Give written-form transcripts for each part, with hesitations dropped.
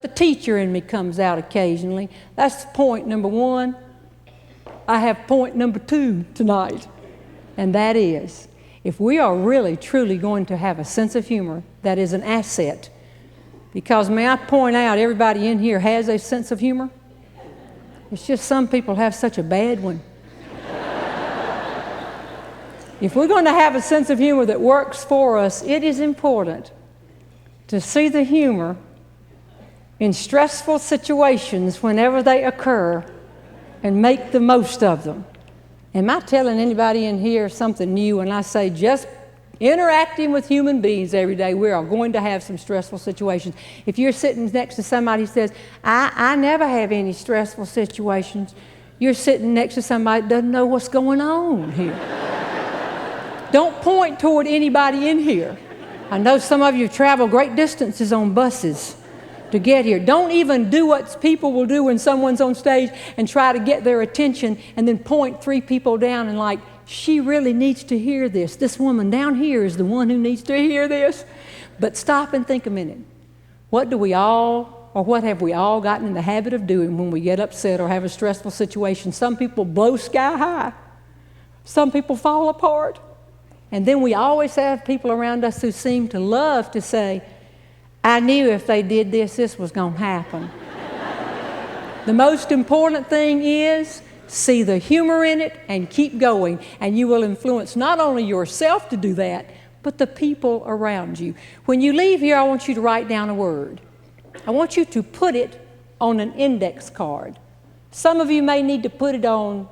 The teacher in me comes out occasionally. That's point number one. I have point number two tonight, and that is, if we are really, truly going to have a sense of humor, that is an asset. Because may I point out, everybody in here has a sense of humor. It's just some people have such a bad one. If we're going to have a sense of humor that works for us, it is important to see the humor in stressful situations whenever they occur and make the most of them. Am I telling anybody in here something new when I say just interacting with human beings every day, we are going to have some stressful situations. If you're sitting next to somebody who says, I never have any stressful situations, you're sitting next to somebody that doesn't know what's going on here. Don't point toward anybody in here. I know some of you travel great distances on buses to get here. Don't even do what people will do when someone's on stage and try to get their attention and then point three people down and like, she really needs to hear this. This woman down here is the one who needs to hear this. But stop and think a minute. What do we all, or what have we all gotten in the habit of doing when we get upset or have a stressful situation? Some people blow sky high. Some people fall apart. And then we always have people around us who seem to love to say, I knew if they did this, this was going to happen. The most important thing is see the humor in it and keep going, and you will influence not only yourself to do that, but the people around you. When you leave here, I want you to write down a word. I want you to put it on an index card. Some of you may need to put it on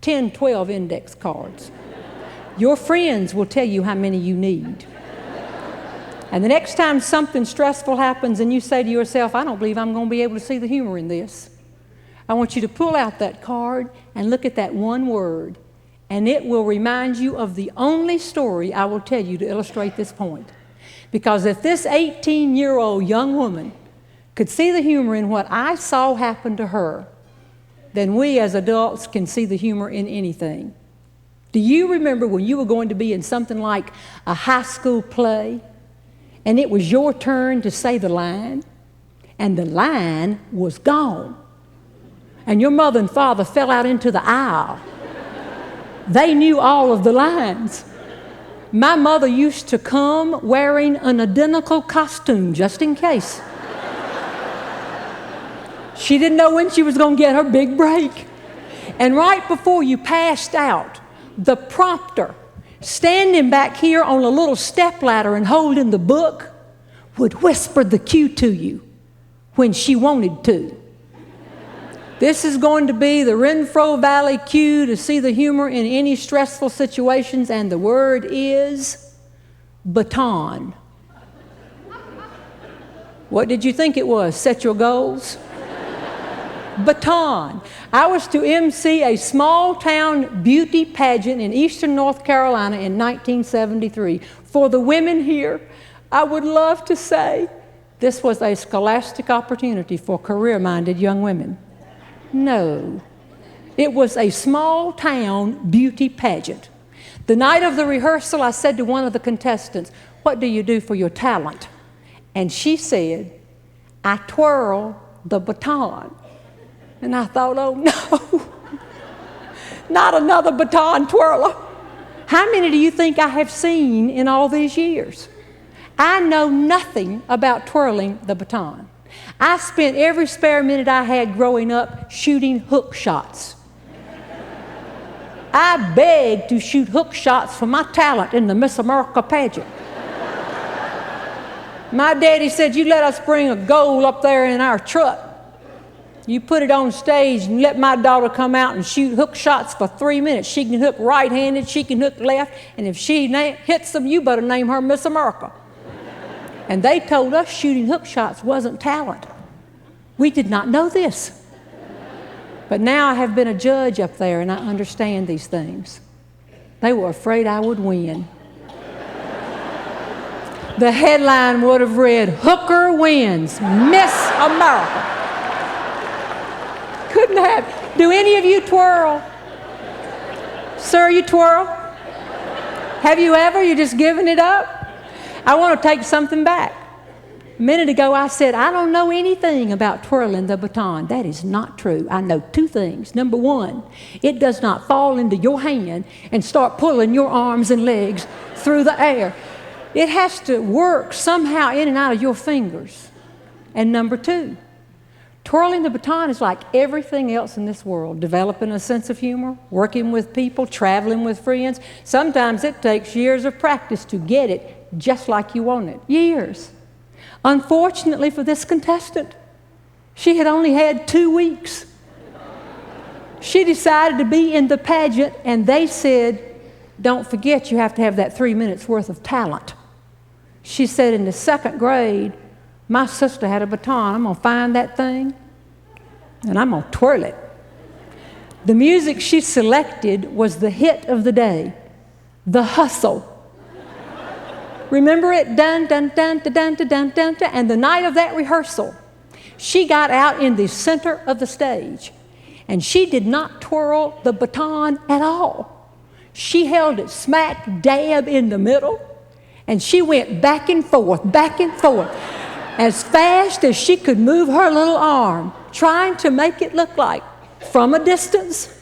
10, 12 index cards. Your friends will tell you how many you need. And the next time something stressful happens and you say to yourself, I don't believe I'm going to be able to see the humor in this, I want you to pull out that card and look at that one word, and it will remind you of the only story I will tell you to illustrate this point. Because if this 18-year-old young woman could see the humor in what I saw happen to her, then we as adults can see the humor in anything. Do you remember when you were going to be in something like a high school play, and it was your turn to say the line, and the line was gone, and your mother and father fell out into the aisle? They knew all of the lines. My mother used to come wearing an identical costume just in case. She didn't know when she was going to get her big break. And right before you passed out, the prompter, standing back here on a little stepladder and holding the book, would whisper the cue to you when she wanted to. This is going to be the Renfro Valley cue to see the humor in any stressful situations, and the word is Baton. What did you think it was? Set your goals? Baton. I was to MC a small-town beauty pageant in eastern North Carolina in 1973. For the women here, I would love to say this was a scholastic opportunity for career-minded young women. No, it was a small-town beauty pageant. The night of the rehearsal, I said to one of the contestants, what do you do for your talent? And she said, I twirl the baton. And I thought, oh no, not another baton twirler. How many do you think I have seen in all these years? I know nothing about twirling the baton. I spent every spare minute I had growing up shooting hook shots. I begged to shoot hook shots for my talent in the Miss America pageant. My daddy said, you let us bring a goal up there in our truck. You put it on stage and let my daughter come out and shoot hook shots for 3 minutes. She can hook right-handed, she can hook left, and if she hits them, you better name her Miss America. And they told us shooting hook shots wasn't talent. We did not know this. But now I have been a judge up there and I understand these things. They were afraid I would win. The headline would have read, Hooker wins, Miss America. Couldn't have. Do any of you twirl? Sir, you twirl? Have you ever? You're just giving it up? I want to take something back. A minute ago I said, I don't know anything about twirling the baton. That is not true. I know two things. Number one, it does not fall into your hand and start pulling your arms and legs through the air. It has to work somehow in and out of your fingers. And number two, twirling the baton is like everything else in this world. Developing a sense of humor, working with people, traveling with friends. Sometimes it takes years of practice to get it just like you want it. Years. Unfortunately for this contestant, she had only had 2 weeks. She decided to be in the pageant, and they said, don't forget you have to have that 3 minutes worth of talent. She said, in the 2nd grade, my sister had a baton. I'm going to find that thing, and I'm going to twirl it. The music she selected was the hit of the day, The Hustle. Remember it? Dun, dun, dun, dun, dun, dun, dun, dun, dun. And the night of that rehearsal, she got out in the center of the stage, and she did not twirl the baton at all. She held it smack dab in the middle, and she went back and forth, as fast as she could move her little arm, trying to make it look like, from a distance,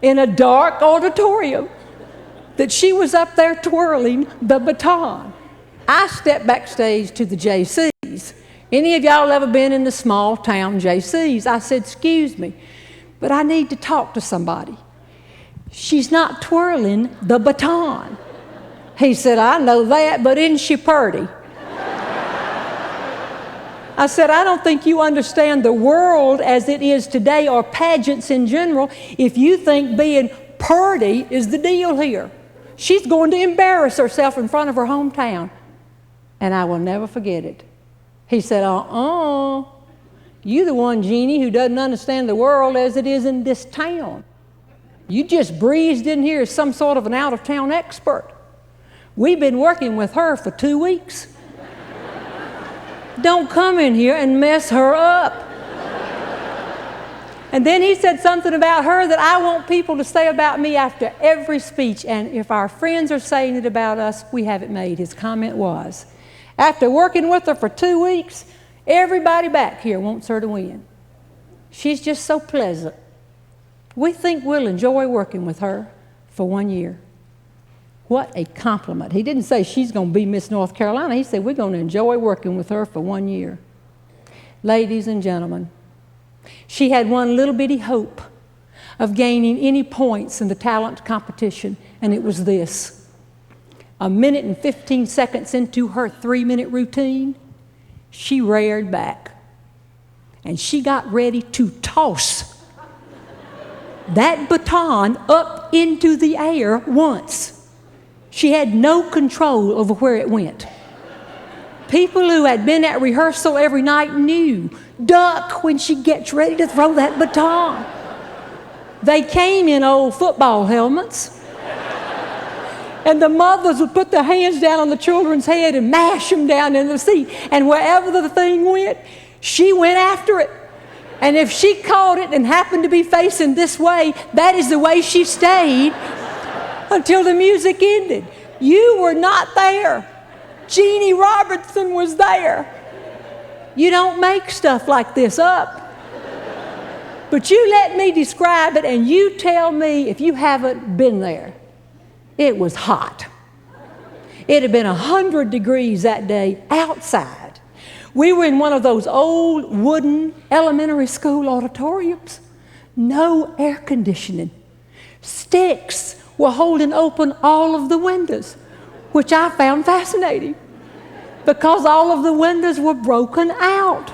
in a dark auditorium, that she was up there twirling the baton. I stepped backstage to the JCs. Any of y'all ever been in the small town JCs? I said, excuse me, but I need to talk to somebody. She's not twirling the baton. He said, I know that, but isn't she purty? I said, I don't think you understand the world as it is today, or pageants in general, if you think being purty is the deal here. She's going to embarrass herself in front of her hometown. And I will never forget it. He said, you the one, Jeanne, who doesn't understand the world as it is in this town. You just breezed in here as some sort of an out-of-town expert. We've been working with her for 2 weeks. Don't come in here and mess her up. And then he said something about her that I want people to say about me after every speech. And if our friends are saying it about us, we have it made. His comment was, after working with her for 2 weeks, everybody back here wants her to win. She's just so pleasant. We think we'll enjoy working with her for 1 year. What a compliment. He didn't say she's going to be Miss North Carolina. He said we're going to enjoy working with her for 1 year. Ladies and gentlemen, she had one little bitty hope of gaining any points in the talent competition, and it was this. 1 minute and 15 seconds into her 3-minute routine, she reared back, and she got ready to toss that baton up into the air once. She had no control over where it went. People who had been at rehearsal every night knew, duck when she gets ready to throw that baton. They came in old football helmets, and the mothers would put their hands down on the children's head and mash them down in the seat. And wherever the thing went, she went after it. And if she caught it and happened to be facing this way, that is the way she stayed until the music ended. You were not there. Jeanne Robertson was there. You don't make stuff like this up. But you let me describe it, and you tell me if you haven't been there. It was hot. It had been 100 degrees that day outside. We were in one of those old wooden elementary school auditoriums. No air conditioning. Sticks were holding open all of the windows, which I found fascinating because all of the windows were broken out.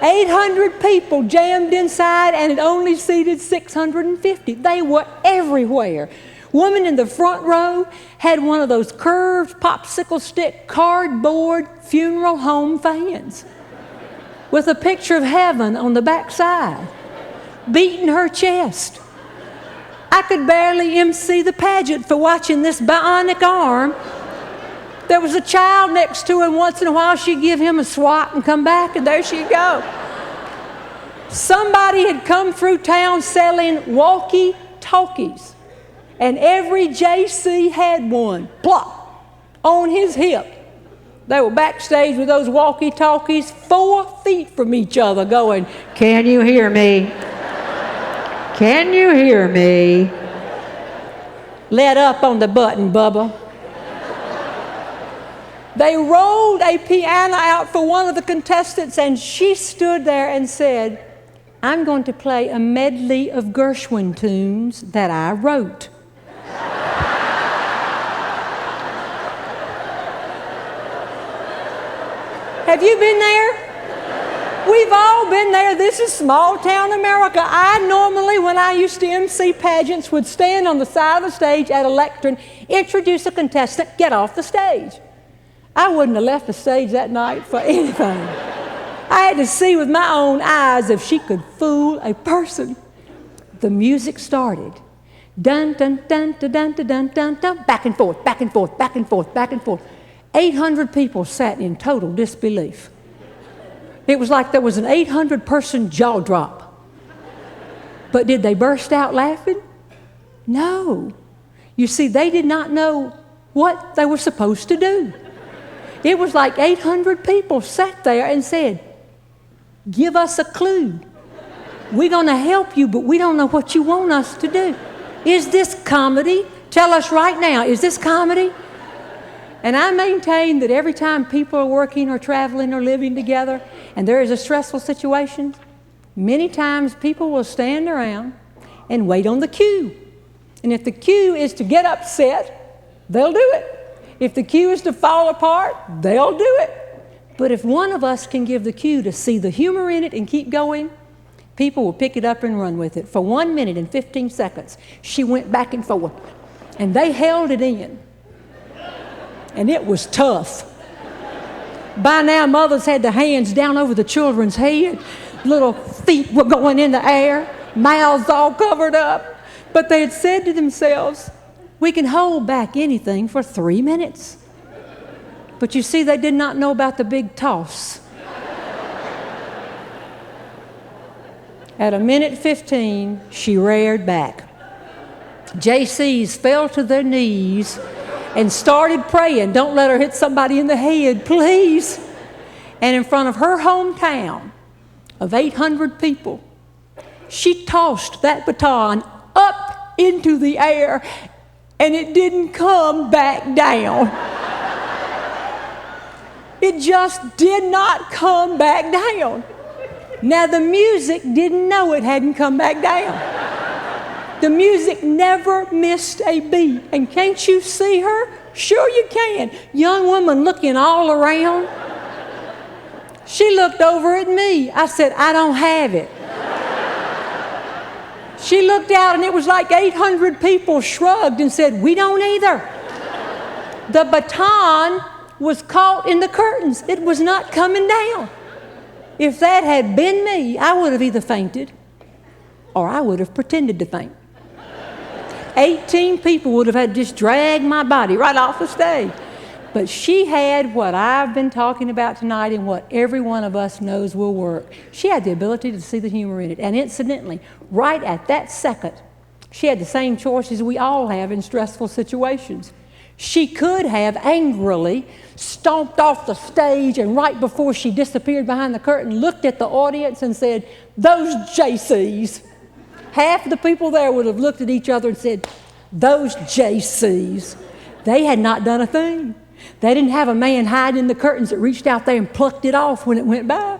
"800 people jammed inside, and it only seated 650. They were everywhere. Woman in the front row had one of those curved popsicle stick cardboard funeral home fans with a picture of heaven on the back side, beating her chest. I could barely MC the pageant for watching this bionic arm. There was a child next to her, and once in a while she'd give him a swat and come back, and there she'd go. Somebody had come through town selling walkie-talkies. And every JC had one, plop, on his hip. They were backstage with those walkie-talkies 4 feet from each other going, "Can you hear me? Can you hear me? Let up on the button, Bubba." They rolled a piano out for one of the contestants, and she stood there and said, "I'm going to play a medley of Gershwin tunes that I wrote." Have you been there? We've all been there. This is small town America. I normally, when I used to MC pageants, would stand on the side of the stage at a lectern, introduce a contestant, get off the stage. I wouldn't have left the stage that night for anything. I had to see with my own eyes if she could fool a person. The music started. Dun, dun, dun, dun, dun, dun, dun, dun, dun, back and forth, back and forth, back and forth, back and forth. 800 people sat in total disbelief. It was like there was an 800-person jaw drop. But did they burst out laughing? No. You see, they did not know what they were supposed to do. It was like 800 people sat there and said, "Give us a clue. We're going to help you, but we don't know what you want us to do. Is this comedy? Tell us right now, is this comedy?" And I maintain that every time people are working or traveling or living together and there is a stressful situation, many times people will stand around and wait on the cue. And if the cue is to get upset, they'll do it. If the cue is to fall apart, they'll do it. But if one of us can give the cue to see the humor in it and keep going, people will pick it up and run with it. For 1 minute and 15 seconds, she went back and forth, and they held it in. And it was tough. By now, mothers had their hands down over the children's head. Little feet were going in the air, mouths all covered up. But they had said to themselves, "We can hold back anything for 3 minutes." But you see, they did not know about the big toss. At 1:15, she reared back. JCs fell to their knees and started praying, "Don't let her hit somebody in the head, please." And in front of her hometown of 800 people, she tossed that baton up into the air, and it didn't come back down. It just did not come back down. Now, the music didn't know it hadn't come back down. The music never missed a beat. And can't you see her? Sure you can. Young woman looking all around. She looked over at me. I said, "I don't have it." She looked out, and it was like 800 people shrugged and said, "We don't either." The baton was caught in the curtains. It was not coming down. If that had been me, I would have either fainted or I would have pretended to faint. 18 people would have had to just drag my body right off the stage. But she had what I've been talking about tonight and what every one of us knows will work. She had the ability to see the humor in it. And incidentally, right at that second, she had the same choices we all have in stressful situations. She could have angrily stomped off the stage and right before she disappeared behind the curtain, looked at the audience and said, "Those JCs." Half the people there would have looked at each other and said, "Those JCs." They had not done a thing. They didn't have a man hiding in the curtains that reached out there and plucked it off when it went by.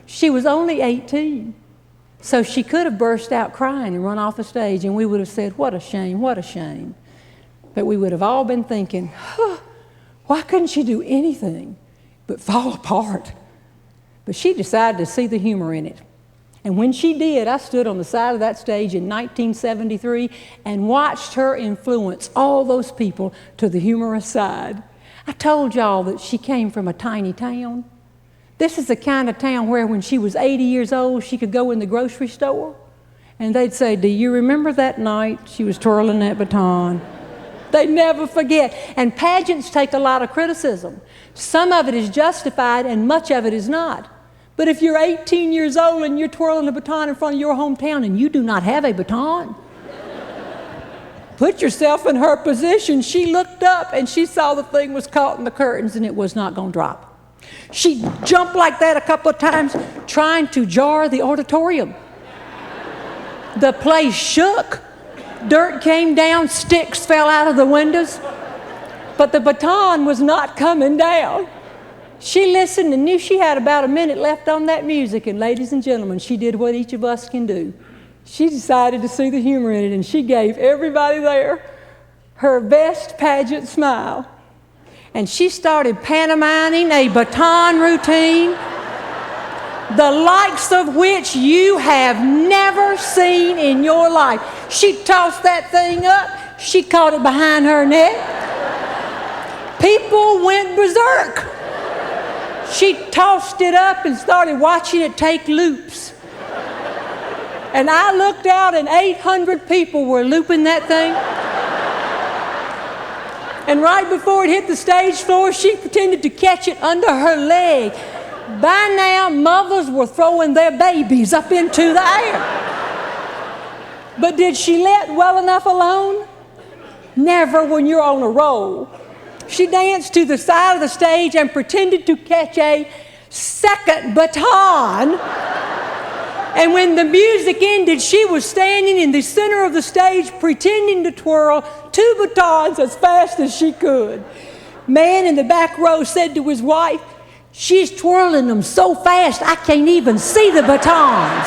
She was only 18. So she could have burst out crying and run off the stage, and we would have said, "What a shame, what a shame." But we would have all been thinking, why couldn't she do anything but fall apart? But she decided to see the humor in it. And when she did, I stood on the side of that stage in 1973 and watched her influence all those people to the humorous side. I told y'all that she came from a tiny town. This is the kind of town where when she was 80 years old, she could go in the grocery store and they'd say, "Do you remember that night she was twirling that baton?" They never forget. And pageants take a lot of criticism. Some of it is justified and much of it is not. But if you're 18 years old and you're twirling a baton in front of your hometown and you do not have a baton, put yourself in her position. She looked up and she saw the thing was caught in the curtains and it was not going to drop. She jumped like that a couple of times, trying to jar the auditorium. The place shook. Dirt came down, sticks fell out of the windows. But the baton was not coming down. She listened and knew she had about a minute left on that music. And ladies and gentlemen, she did what each of us can do. She decided to see the humor in it, and she gave everybody there her best pageant smile. And she started pantomiming a baton routine, the likes of which you have never seen in your life. She tossed that thing up. She caught it behind her neck. People went berserk. She tossed it up and started watching it take loops. And I looked out and 800 people were looping that thing. And right before it hit the stage floor, she pretended to catch it under her leg. By now, mothers were throwing their babies up into the air. But did she let well enough alone? Never when you're on a roll. She danced to the side of the stage and pretended to catch a second baton. And when the music ended, she was standing in the center of the stage pretending to twirl 2 batons as fast as she could. Man in the back row said to his wife, "She's twirling them so fast I can't even see the batons."